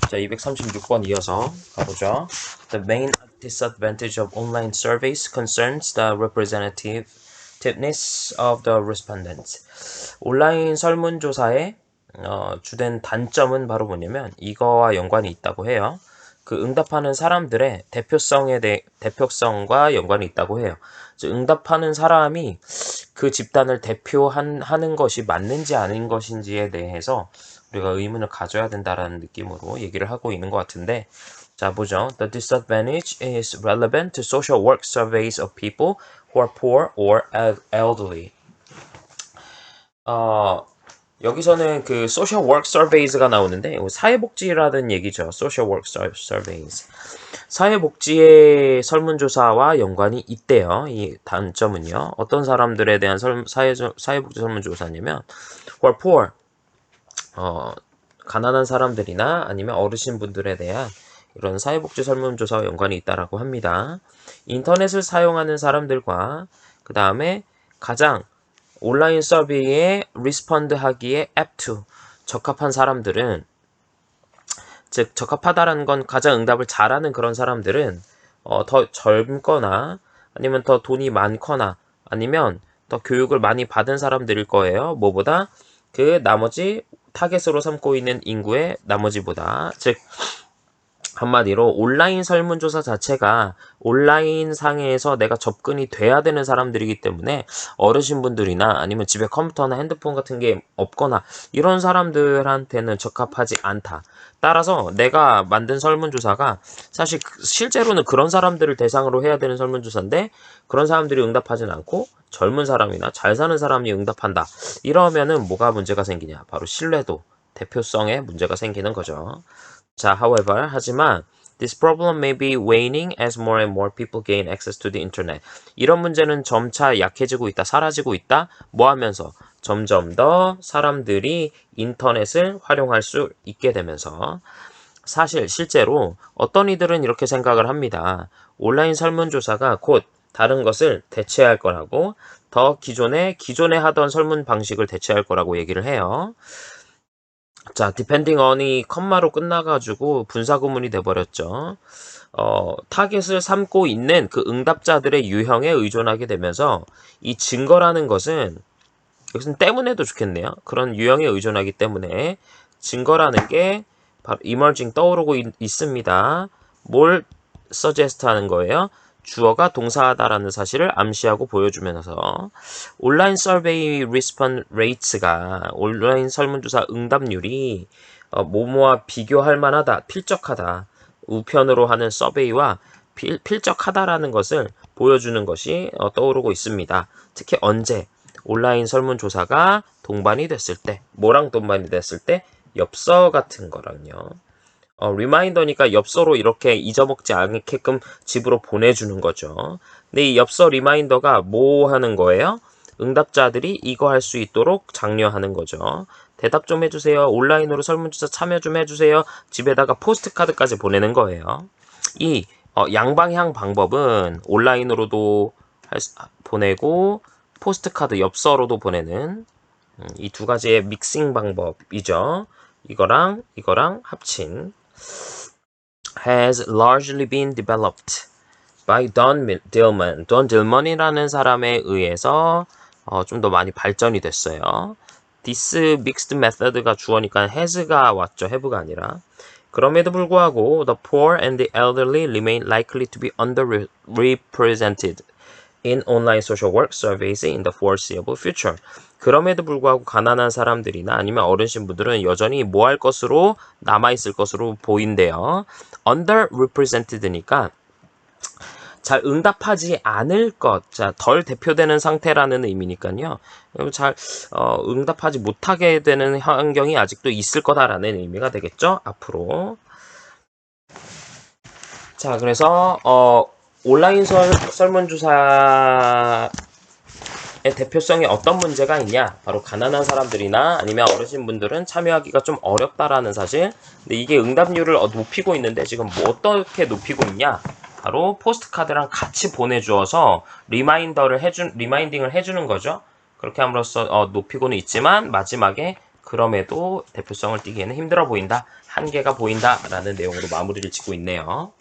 자, 236번 이어서 가보죠. The main disadvantage of online surveys concerns the representativeness of the respondents. 온라인 설문조사의 주된 단점은 바로 뭐냐면 이거와 연관이 있다고 해요. 그 응답하는 사람들의 대표성과 연관이 있다고 해요. 응답하는 사람이 그 집단을 대표하는 것이 맞는지 아닌 것인지에 대해서 우리가 의문을 가져야 된다라는 느낌으로 얘기를 하고 있는 것 같은데, 자 보죠. The disadvantage is relevant to social work surveys of people who are poor or elderly. 여기서는 그 social work surveys가 나오는데 사회복지라는 얘기죠. social work surveys. 사회복지의 설문조사와 연관이 있대요. 이 단점은요. 어떤 사람들에 대한 사회복지 설문조사냐면 who are poor, 가난한 사람들이나 아니면 어르신분들에 대한 이런 사회복지 설문조사와 연관이 있다라고 합니다. 인터넷을 사용하는 사람들과 그 다음에 가장 온라인 서비스에 리스폰드 하기에 apto, 적합한 사람들은, 즉 적합하다라는 건 가장 응답을 잘하는 그런 사람들은 더 젊거나 아니면 더 돈이 많거나 아니면 더 교육을 많이 받은 사람들일 거예요. 뭐보다 그 나머지 타겟으로 삼고 있는 인구의 나머지보다. 즉 한마디로 온라인 설문조사 자체가 온라인 상에서 내가 접근이 돼야 되는 사람들이기 때문에 어르신분들이나 아니면 집에 컴퓨터나 핸드폰 같은 게 없거나 이런 사람들한테는 적합하지 않다. 따라서 내가 만든 설문조사가 사실 실제로는 그런 사람들을 대상으로 해야 되는 설문조사인데 그런 사람들이 응답하진 않고 젊은 사람이나 잘 사는 사람이 응답한다. 이러면은 뭐가 문제가 생기냐? 바로 신뢰도, 대표성에 문제가 생기는 거죠. 자, however, 하지만 this problem may be waning as more and more people gain access to the internet. 이런 문제는 점차 약해지고 있다, 사라지고 있다. 뭐 하면서? 점점 더 사람들이 인터넷을 활용할 수 있게 되면서 사실 실제로 어떤 이들은 이렇게 생각을 합니다. 온라인 설문조사가 곧 다른 것을 대체할 거라고, 더 기존에 하던 설문 방식을 대체할 거라고 얘기를 해요. 자, depending on이 컴마로 끝나가지고 분사구문이 돼버렸죠. 타겟을 삼고 있는 그 응답자들의 유형에 의존하게 되면서 이 증거라는 것은 여기서는 때문에도 좋겠네요. 그런 유형에 의존하기 때문에 증거라는 게 바로 emerging 떠오르고 있습니다. 뭘 suggest 하는 거예요? 주어가 동사다라는 사실을 암시하고 보여주면서 온라인 서베이 리스폰 레이츠가 온라인 설문조사 응답률이 뭐뭐와 비교할 만하다, 필적하다, 우편으로 하는 서베이와 필적하다라는 것을 보여주는 것이 떠오르고 있습니다. 특히 언제? 온라인 설문조사가 동반이 됐을 때, 뭐랑 동반이 됐을 때? 엽서 같은 거랑요. 리마인더니까 엽서로 이렇게 잊어먹지 않게끔 집으로 보내주는 거죠. 근데 이 엽서 리마인더가 뭐 하는 거예요? 응답자들이 이거 할 수 있도록 장려하는 거죠. 대답 좀 해주세요. 온라인으로 설문조사 참여 좀 해주세요. 집에다가 포스트카드까지 보내는 거예요. 이 양방향 방법은 온라인으로도 보내고 포스트카드 엽서로도 보내는 이 두 가지의 믹싱 방법이죠. 이거랑 합친 has largely been developed by Don Dillman. Don Dillman이라는 사람에 의해서 좀 더 많이 발전이 됐어요. This mixed method가 주어니까 has가 왔죠. have가 아니라. 그럼에도 불구하고 the poor and the elderly remain likely to be underrepresented in online social work surveys in the foreseeable future. 그럼에도 불구하고 가난한 사람들이나 아니면 어르신분들은 여전히 뭐 할 것으로 남아있을 것으로 보인대요. underrepresented니까 잘 응답하지 않을 것, 자, 덜 대표되는 상태라는 의미니까요. 잘 응답하지 못하게 되는 환경이 아직도 있을 거다라는 의미가 되겠죠. 앞으로. 자, 그래서 온라인 설문조사의 대표성에 어떤 문제가 있냐? 바로 가난한 사람들이나 아니면 어르신분들은 참여하기가 좀 어렵다라는 사실. 근데 이게 응답률을 높이고 있는데 지금 뭐 어떻게 높이고 있냐? 바로 포스트카드랑 같이 보내주어서 리마인딩을 해주는 거죠. 그렇게 함으로써 높이고는 있지만 마지막에 그럼에도 대표성을 띠기에는 힘들어 보인다, 한계가 보인다 라는 내용으로 마무리를 짓고 있네요.